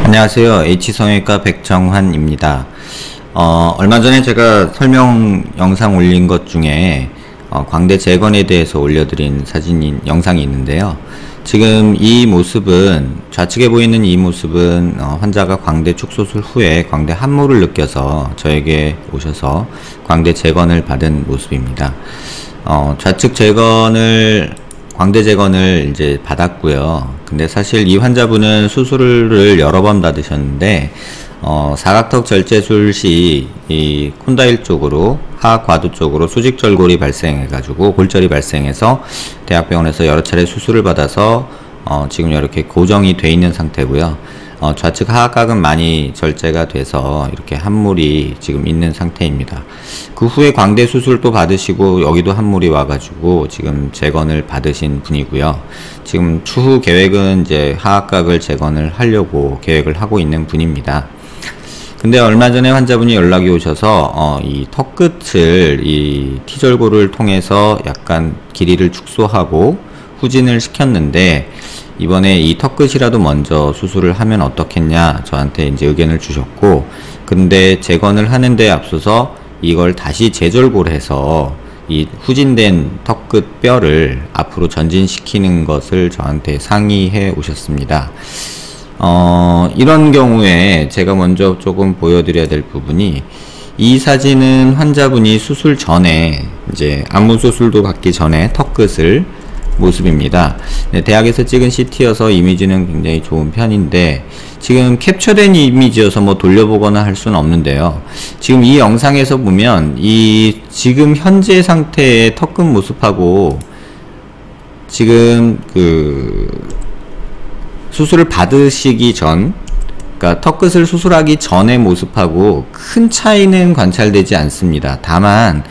안녕하세요. H성형외과 백정환입니다. 얼마 전에 제가 설명 영상 올린 것 중에 광대 재건에 대해서 올려드린 영상이 있는데요. 지금 이 모습은, 좌측에 보이는 이 모습은 환자가 광대 축소술 후에 광대 함몰을 느껴서 저에게 오셔서 광대 재건을 받은 모습입니다. 좌측 광대 재건을 이제 받았고요. 근데 사실 이 환자분은 수술을 여러 번 받으셨는데, 사각턱 절제술 시 이 콘다일 쪽으로, 하악과도 쪽으로 수직절골이 발생해가지고 골절이 발생해서 대학병원에서 여러 차례 수술을 받아서 지금 이렇게 고정이 돼 있는 상태고요. 좌측 하악각은 많이 절제가 돼서 이렇게 함몰이 지금 있는 상태입니다. 그 후에 광대 수술도 받으시고 여기도 함몰이 와가지고 지금 재건을 받으신 분이고요. 지금 추후 계획은 이제 하악각을 재건을 하려고 계획을 하고 있는 분입니다. 근데 얼마 전에 환자분이 연락이 오셔서 이 턱끝을 이 T절골을 통해서 약간 길이를 축소하고 후진을 시켰는데, 이번에 이 턱끝이라도 먼저 수술을 하면 어떻겠냐 저한테 이제 의견을 주셨고, 근데 재건을 하는데 앞서서 이걸 다시 재절골해서 이 후진된 턱끝 뼈를 앞으로 전진시키는 것을 저한테 상의해 오셨습니다. 이런 경우에 제가 먼저 조금 보여드려야 될 부분이, 이 사진은 환자분이 수술 전에, 이제 안무 수술도 받기 전에 턱끝을 모습입니다. 네, 대학에서 찍은 CT여서 이미지는 굉장히 좋은 편인데, 지금 캡처된 이미지여서 뭐 돌려보거나 할 수는 없는데요. 지금 이 영상에서 보면 이 지금 현재 상태의 턱끝 모습하고 지금 수술을 받으시기 전, 그러니까 턱끝을 수술하기 전의 모습하고 큰 차이는 관찰되지 않습니다. 다만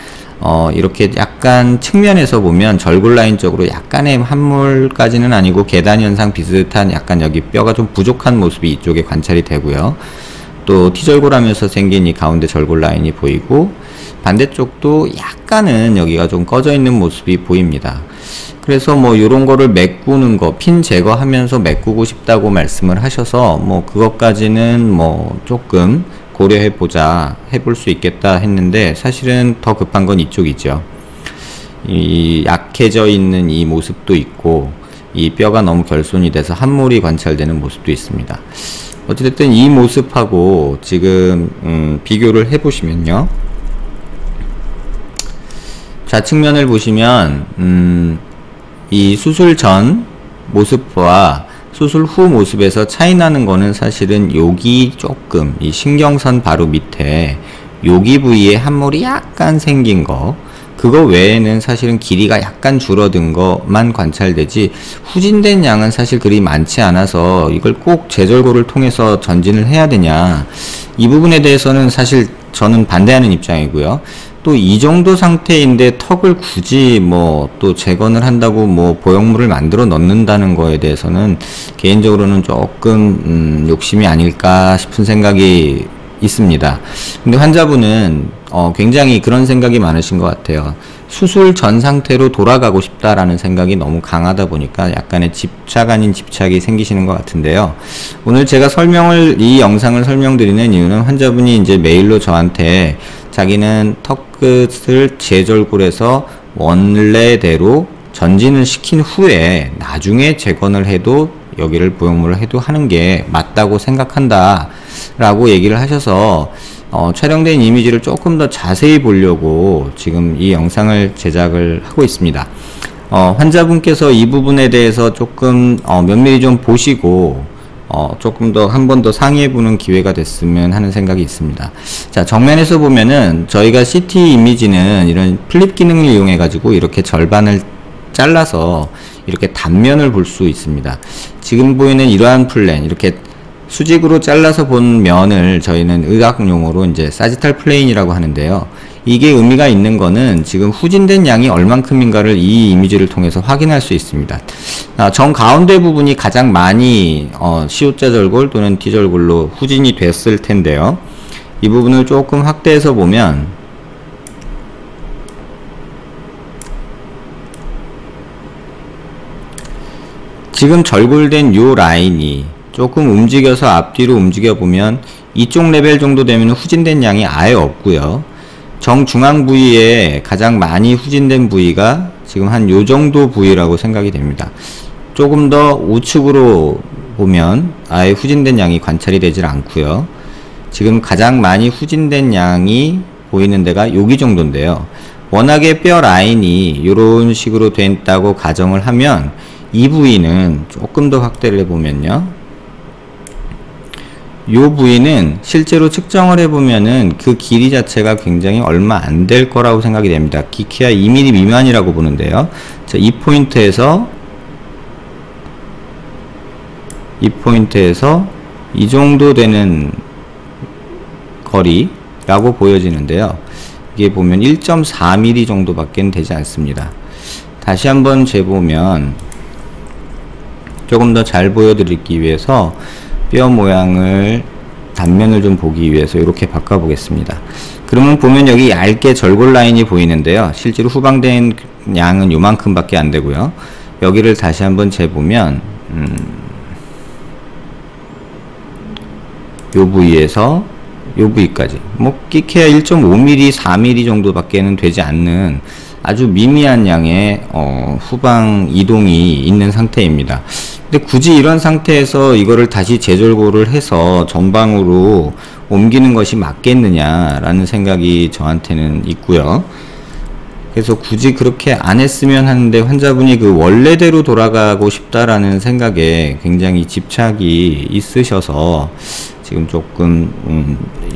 이렇게 약간 측면에서 보면 절골 라인 쪽으로 약간의 함몰까지는 아니고 계단 현상 비슷한 약간 여기 뼈가 좀 부족한 모습이 이쪽에 관찰이 되고요. 또 T절골하면서 생긴 이 가운데 절골 라인이 보이고, 반대쪽도 약간은 여기가 좀 꺼져 있는 모습이 보입니다. 그래서 뭐 요런 거를 메꾸는 거, 핀 제거하면서 메꾸고 싶다고 말씀을 하셔서 뭐 그것까지는 뭐 조금 해볼 수 있겠다 했는데, 사실은 더 급한 건 이쪽이죠. 이 약해져 있는 이 모습도 있고, 이 뼈가 너무 결손이 돼서 함몰이 관찰되는 모습도 있습니다. 어찌됐든 이 모습하고 지금 비교를 해보시면요, 좌측면을 보시면 이 수술 전 모습과 수술 후 모습에서 차이 나는 거는 사실은 여기 조금, 이 신경선 바로 밑에 여기 부위에 함몰이 약간 생긴 거, 그거 외에는 사실은 길이가 약간 줄어든 것만 관찰되지, 후진된 양은 사실 그리 많지 않아서 이걸 꼭 재절골을 통해서 전진을 해야 되냐, 이 부분에 대해서는 사실 저는 반대하는 입장이고요. 또 이 정도 상태인데 턱을 굳이 뭐 또 재건을 한다고 뭐 보형물을 만들어 넣는다는 거에 대해서는 개인적으로는 조금 욕심이 아닐까 싶은 생각이 있습니다. 근데 환자분은 굉장히 그런 생각이 많으신 것 같아요. 수술 전 상태로 돌아가고 싶다라는 생각이 너무 강하다 보니까 약간의 집착 아닌 집착이 생기시는 것 같은데요. 오늘 제가 이 영상을 설명드리는 이유는, 환자분이 이제 메일로 저한테 자기는 턱끝을 재절골해서 원래대로 전진을 시킨 후에 나중에 재건을 해도, 여기를 보형물을 해도 하는 게 맞다고 생각한다 라고 얘기를 하셔서 촬영된 이미지를 조금 더 자세히 보려고 지금 이 영상을 제작을 하고 있습니다. 환자분께서 이 부분에 대해서 조금 면밀히 좀 보시고 조금 더 한 번 더 상의해보는 기회가 됐으면 하는 생각이 있습니다. 자, 정면에서 보면은 저희가 CT 이미지는 이런 플립 기능을 이용해 가지고 이렇게 절반을 잘라서 이렇게 단면을 볼 수 있습니다. 지금 보이는 이러한 플랜, 이렇게 수직으로 잘라서 본 면을 저희는 의학 용어로 이제 사지탈 플레인이라고 하는데요. 이게 의미가 있는 거는 지금 후진된 양이 얼만큼인가를 이 이미지를 통해서 확인할 수 있습니다. 정 가운데 부분이 가장 많이 C자 절골 또는 D절골로 후진이 됐을 텐데요. 이 부분을 조금 확대해서 보면 지금 절골된 요 라인이 조금 움직여서 앞뒤로 움직여 보면 이쪽 레벨 정도 되면 후진된 양이 아예 없고요. 정중앙 부위에 가장 많이 후진된 부위가 지금 한 요 정도 부위라고 생각이 됩니다. 조금 더 우측으로 보면 아예 후진된 양이 관찰이 되질 않고요. 지금 가장 많이 후진된 양이 보이는 데가 여기 정도인데요. 워낙에 뼈 라인이 이런 식으로 됐다고 가정을 하면 이 부위는 조금 더 확대를 해보면요. 이 부위는 실제로 측정을 해보면은 그 길이 자체가 굉장히 얼마 안 될 거라고 생각이 됩니다. 기키야 2mm 미만이라고 보는데요. 자, 이 포인트에서 이 정도 되는 거리라고 보여지는데요. 이게 보면 1.4mm 정도밖에 되지 않습니다. 다시 한번 재보면 조금 더 잘 보여드리기 위해서 뼈 모양을 단면을 좀 보기 위해서 이렇게 바꿔 보겠습니다. 그러면 보면 여기 얇게 절골 라인이 보이는데요. 실제로 후방된 양은 요만큼 밖에 안 되고요. 여기를 다시 한번 재보면 요 부위에서 요 부위까지 뭐 끼케야 1.5mm, 4mm 정도밖에는 되지 않는 아주 미미한 양의 후방 이동이 있는 상태입니다. 근데 굳이 이런 상태에서 이거를 다시 재절골을 해서 전방으로 옮기는 것이 맞겠느냐라는 생각이 저한테는 있고요. 그래서 굳이 그렇게 안 했으면 하는데 환자분이 그 원래대로 돌아가고 싶다라는 생각에 굉장히 집착이 있으셔서 지금 조금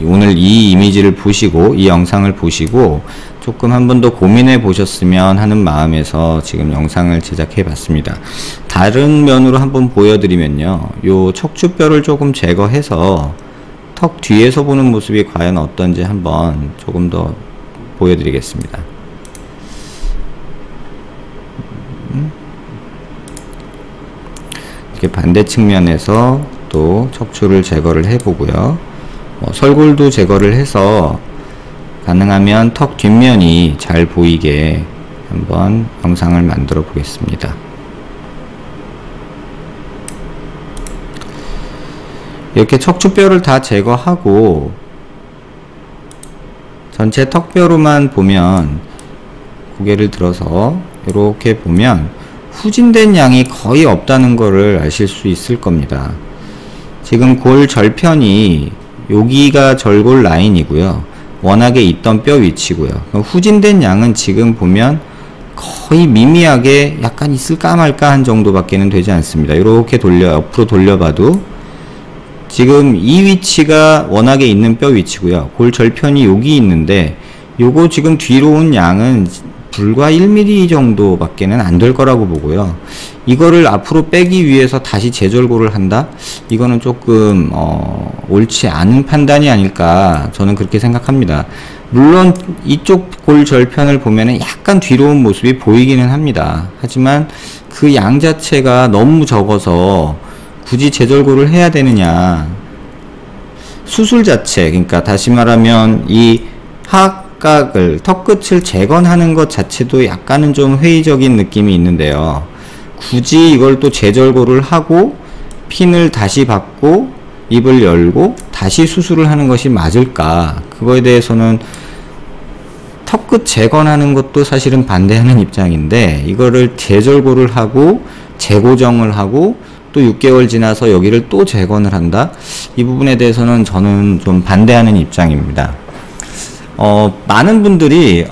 오늘 이 이미지를 보시고 이 영상을 보시고 조금 한 번 더 고민해 보셨으면 하는 마음에서 지금 영상을 제작해 봤습니다. 다른 면으로 한번 보여드리면요, 요 척추뼈를 조금 제거해서 턱 뒤에서 보는 모습이 과연 어떤지 한번 조금 더 보여드리겠습니다. 이렇게 반대 측면에서 또 척추를 제거를 해보고요. 설골도 제거를 해서 가능하면 턱 뒷면이 잘 보이게 한번 영상을 만들어 보겠습니다. 이렇게 척추뼈를 다 제거하고 전체 턱뼈로만 보면 고개를 들어서 이렇게 보면 후진된 양이 거의 없다는 것을 아실 수 있을 겁니다. 지금 골 절편이 여기가 절골 라인이고요. 워낙에 있던 뼈 위치고요. 후진된 양은 지금 보면 거의 미미하게 약간 있을까 말까 한 정도밖에는 되지 않습니다. 이렇게 옆으로 돌려봐도 지금 이 위치가 워낙에 있는 뼈 위치고요. 골 절편이 여기 있는데 요거 지금 뒤로 온 양은 불과 1mm 정도밖에는 안 될 거라고 보고요. 이거를 앞으로 빼기 위해서 다시 재절골을 한다? 이거는 조금 옳지 않은 판단이 아닐까 저는 그렇게 생각합니다. 물론 이쪽 골 절편을 보면은 약간 뒤로 온 모습이 보이기는 합니다. 하지만 그 양 자체가 너무 적어서 굳이 재절골을 해야 되느냐. 수술 자체, 그러니까 다시 말하면 이 하악각을, 턱끝을 재건하는 것 자체도 약간은 좀 회의적인 느낌이 있는데요. 굳이 이걸 또 재절골을 하고 핀을 다시 받고 입을 열고 다시 수술을 하는 것이 맞을까? 그거에 대해서는 턱끝 재건하는 것도 사실은 반대하는 입장인데 이거를 재절골을 하고 재고정을 하고 또 6개월 지나서 여기를 또 재건을 한다? 이 부분에 대해서는 저는 좀 반대하는 입장입니다. 많은 분들이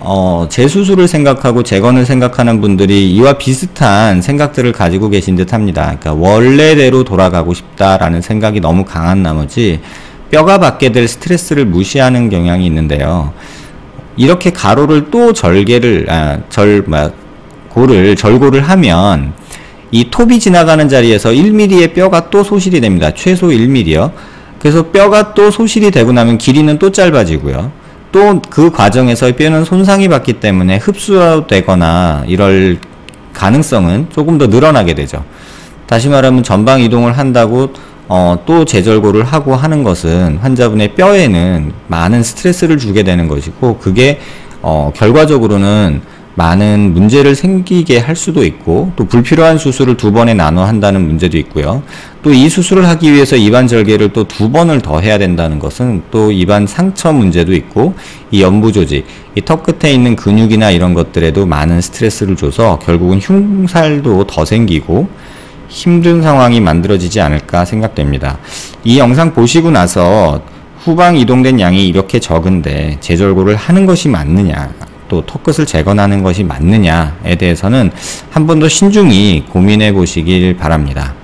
재수술을 생각하고 재건을 생각하는 분들이 이와 비슷한 생각들을 가지고 계신 듯 합니다. 그러니까 원래대로 돌아가고 싶다라는 생각이 너무 강한 나머지 뼈가 받게 될 스트레스를 무시하는 경향이 있는데요. 이렇게 가로를 또 절골을 하면 이 톱이 지나가는 자리에서 1mm의 뼈가 또 소실이 됩니다. 최소 1mm요. 그래서 뼈가 또 소실이 되고 나면 길이는 또 짧아지고요. 또 그 과정에서 뼈는 손상이 받기 때문에 흡수되거나 이럴 가능성은 조금 더 늘어나게 되죠. 다시 말하면 전방 이동을 한다고 또 재절골을 하고 하는 것은 환자분의 뼈에는 많은 스트레스를 주게 되는 것이고, 그게 결과적으로는 많은 문제를 생기게 할 수도 있고, 또 불필요한 수술을 2번에 나눠 한다는 문제도 있고요. 또 이 수술을 하기 위해서 입안 절개를 또 2번을 더 해야 된다는 것은 또 입안 상처 문제도 있고, 이 연부 조직, 이 턱 끝에 있는 근육이나 이런 것들에도 많은 스트레스를 줘서 결국은 흉살도 더 생기고 힘든 상황이 만들어지지 않을까 생각됩니다. 이 영상 보시고 나서 후방 이동된 양이 이렇게 적은데 재절골을 하는 것이 맞느냐, 또 턱끝을 재건하는 것이 맞느냐에 대해서는 한 번 더 신중히 고민해 보시길 바랍니다.